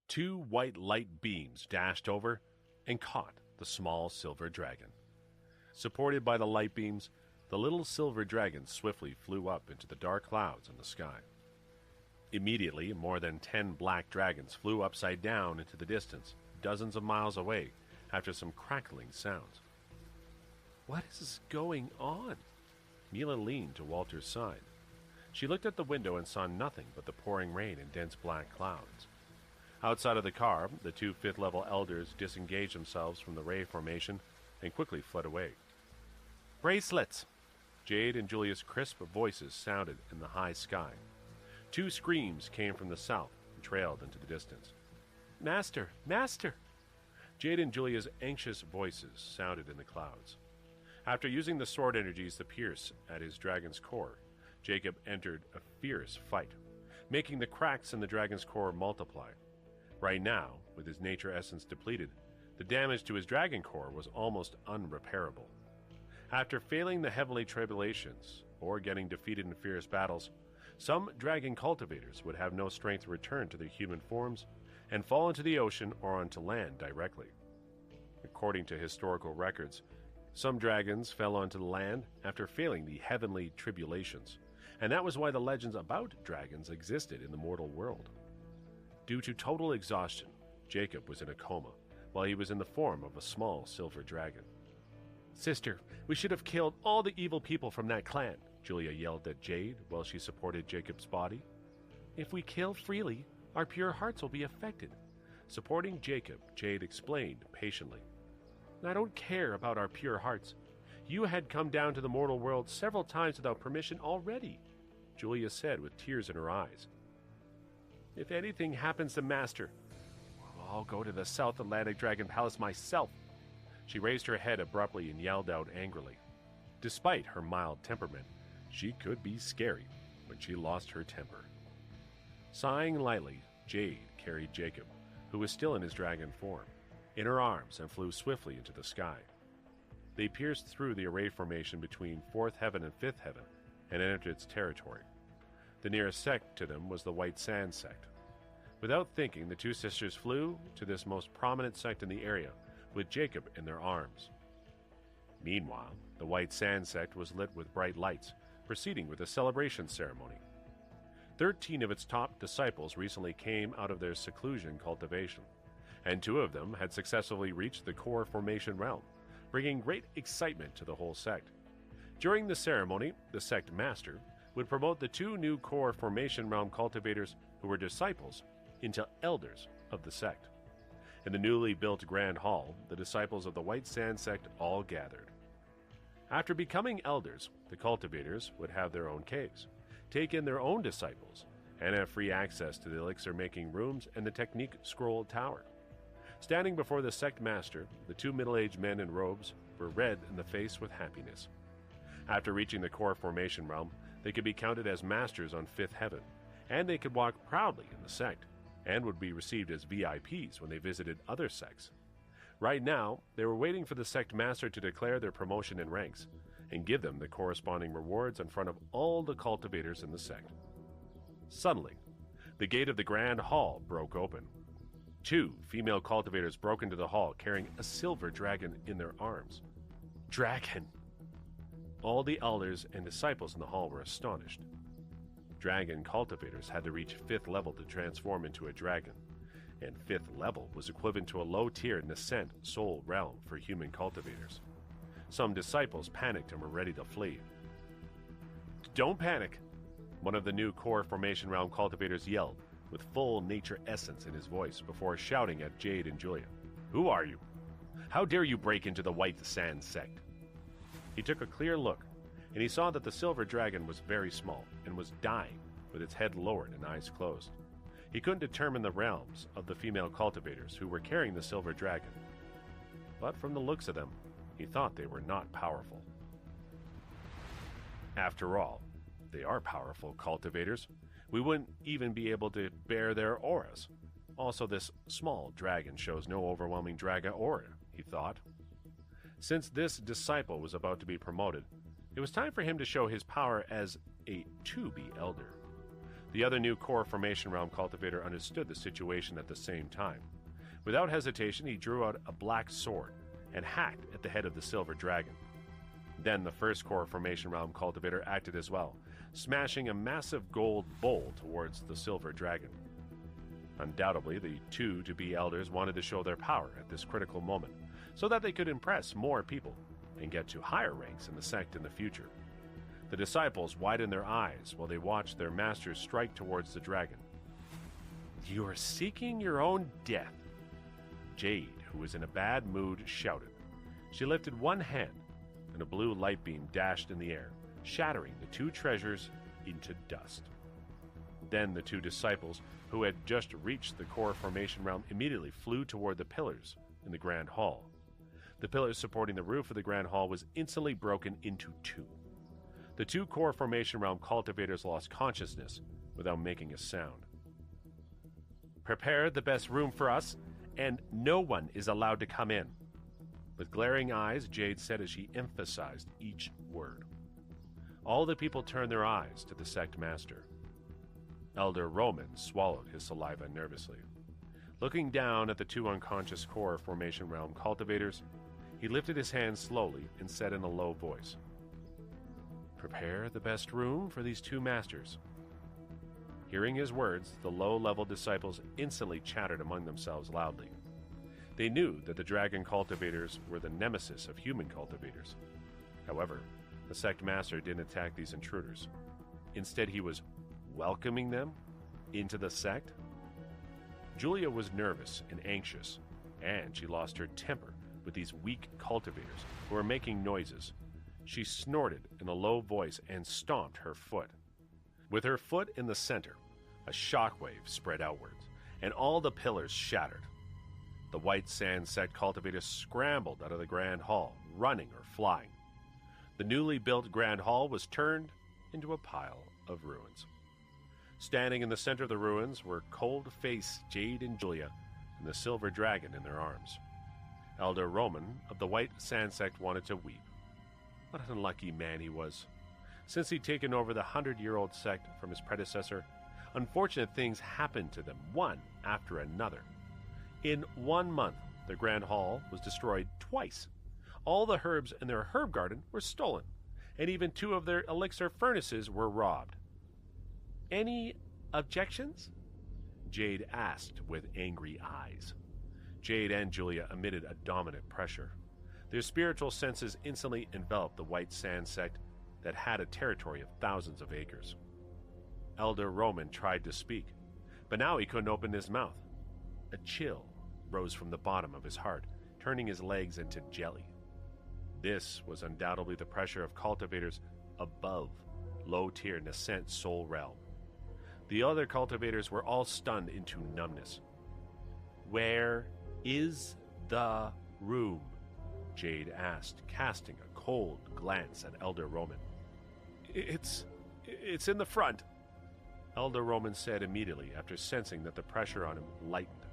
Two white light beams dashed over and caught the small silver dragon. Supported by the light beams, the little silver dragon swiftly flew up into the dark clouds in the sky. Immediately, more than 10 black dragons flew upside down into the distance, dozens of miles away, after some crackling sounds. "What is going on?" Mila leaned to Walter's side. She looked at the window and saw nothing but the pouring rain and dense black clouds. Outside of the car, the two fifth-level elders disengaged themselves from the ray formation and quickly fled away. "Bracelets!" Jade and Julia's crisp voices sounded in the high sky. Two screams came from the south and trailed into the distance. "Master! Master!" Jade and Julia's anxious voices sounded in the clouds. After using the sword energies to pierce at his dragon's core, Jacob entered a fierce fight, making the cracks in the dragon's core multiply. Right now, with his nature essence depleted, the damage to his dragon core was almost unrepairable. After failing the heavenly tribulations, or getting defeated in fierce battles, some dragon cultivators would have no strength to return to their human forms and fall into the ocean or onto land directly. According to historical records, some dragons fell onto the land after failing the heavenly tribulations, and that was why the legends about dragons existed in the mortal world. Due to total exhaustion, Jacob was in a coma, while he was in the form of a small silver dragon. "Sister, we should have killed all the evil people from that clan," Julia yelled at Jade while she supported Jacob's body. "If we kill freely, our pure hearts will be affected." Supporting Jacob, Jade explained patiently. "I don't care about our pure hearts. You had come down to the mortal world several times without permission already," Julia said with tears in her eyes. "If anything happens to Master, I'll go to the South Atlantic Dragon Palace myself." She raised her head abruptly and yelled out angrily. Despite her mild temperament, she could be scary when she lost her temper. Sighing lightly, Jade carried Jacob, who was still in his dragon form, in her arms and flew swiftly into the sky. They pierced through the array formation between Fourth Heaven and Fifth Heaven and entered its territory. The nearest sect to them was the White Sand sect. Without thinking, the two sisters flew to this most prominent sect in the area, with Jacob in their arms. Meanwhile, the White Sand sect was lit with bright lights, proceeding with a celebration ceremony. 13 of its top disciples recently came out of their seclusion cultivation, and 2 of them had successfully reached the core formation realm, bringing great excitement to the whole sect. During the ceremony, the sect master would promote the 2 new core formation realm cultivators who were disciples into elders of the sect. In the newly built Grand Hall, the disciples of the White Sand sect all gathered. After becoming elders, the cultivators would have their own caves, take in their own disciples, and have free access to the elixir-making rooms and the Technique Scroll Tower. Standing before the sect master, the 2 middle-aged men in robes were red in the face with happiness. After reaching the core formation realm, they could be counted as masters on Fifth Heaven, and they could walk proudly in the sect, and would be received as VIPs when they visited other sects. Right now, they were waiting for the sect master to declare their promotion in ranks, and give them the corresponding rewards in front of all the cultivators in the sect. Suddenly, the gate of the Grand Hall broke open. 2 female cultivators broke into the hall carrying a silver dragon in their arms. Dragon! All the elders and disciples in the hall were astonished. Dragon cultivators had to reach 5th level to transform into a dragon, and 5th level was equivalent to a low-tier Nascent soul realm for human cultivators. Some disciples panicked and were ready to flee. "Don't panic," one of the new core formation realm cultivators yelled, with full nature essence in his voice before shouting at Jade and Julia. "Who are you? How dare you break into the White Sand sect?" He took a clear look, and he saw that the silver dragon was very small and was dying with its head lowered and eyes closed. He couldn't determine the realms of the female cultivators who were carrying the silver dragon, but from the looks of them, he thought they were not powerful. After all, they are powerful cultivators. We wouldn't even be able to bear their auras. Also, this small dragon shows no overwhelming dragon aura, he thought. Since this disciple was about to be promoted, it was time for him to show his power as a to-be elder. The other new core formation realm cultivator understood the situation at the same time. Without hesitation, he drew out a black sword and hacked at the head of the silver dragon. Then the first core formation realm cultivator acted as well, smashing a massive gold bowl towards the silver dragon. Undoubtedly, the two to-be elders wanted to show their power at this critical moment, so that they could impress more people and get to higher ranks in the sect in the future. The disciples widened their eyes while they watched their masters strike towards the dragon. "You are seeking your own death," Jade, who was in a bad mood, shouted. She lifted one hand, and a blue light beam dashed in the air, shattering the two treasures into dust. Then the two disciples, who had just reached the core formation realm, immediately flew toward the pillars in the Grand Hall. The pillars supporting the roof of the Grand Hall was instantly broken into two. The two core formation realm cultivators lost consciousness without making a sound. "Prepare the best room for us, and no one is allowed to come in." With glaring eyes, Jade said as she emphasized each word. All the people turned their eyes to the sect master. Elder Roman swallowed his saliva nervously. Looking down at the two unconscious core formation realm cultivators, he lifted his hand slowly and said in a low voice, "Prepare the best room for these two masters." Hearing his words, the low-level disciples instantly chattered among themselves loudly. They knew that the dragon cultivators were the nemesis of human cultivators. However, the sect master didn't attack these intruders. Instead, he was welcoming them into the sect. Julia was nervous and anxious, and she lost her temper with these weak cultivators who were making noises. She snorted in a low voice and stomped her foot. With her foot in the center, a shockwave spread outwards, and all the pillars shattered. The White Sand Sect cultivators scrambled out of the Grand Hall, running or flying. The newly built Grand Hall was turned into a pile of ruins. Standing in the center of the ruins were cold-faced Jade and Julia and the silver dragon in their arms. Elder Roman of the White Sand Sect wanted to weep. What an unlucky man he was. Since he'd taken over the 100-year-old sect from his predecessor, unfortunate things happened to them, one after another. In 1 month, the Grand Hall was destroyed twice. All the herbs in their herb garden were stolen, and even 2 of their elixir furnaces were robbed. "Any objections?" Jade asked with angry eyes. Jade and Julia emitted a dominant pressure. Their spiritual senses instantly enveloped the White Sand Sect that had a territory of thousands of acres. Elder Roman tried to speak, but now he couldn't open his mouth. A chill rose from the bottom of his heart, turning his legs into jelly. This was undoubtedly the pressure of cultivators above low-tier nascent soul realm. The other cultivators were all stunned into numbness. "Where is the room?" Jade asked, casting a cold glance at Elder Roman. It's in the front," Elder Roman said immediately after sensing that the pressure on him lightened.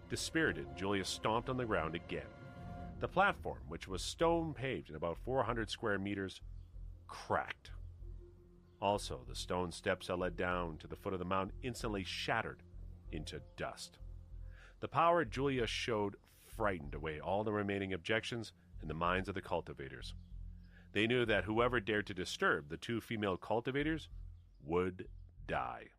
Dispirited, Julia stomped on the ground again. The platform, which was stone-paved in about 400 square meters, cracked. Also, the stone steps that led down to the foot of the mountain instantly shattered into dust. The power Julia showed frightened away all the remaining objections in the minds of the cultivators. They knew that whoever dared to disturb the 2 female cultivators would die.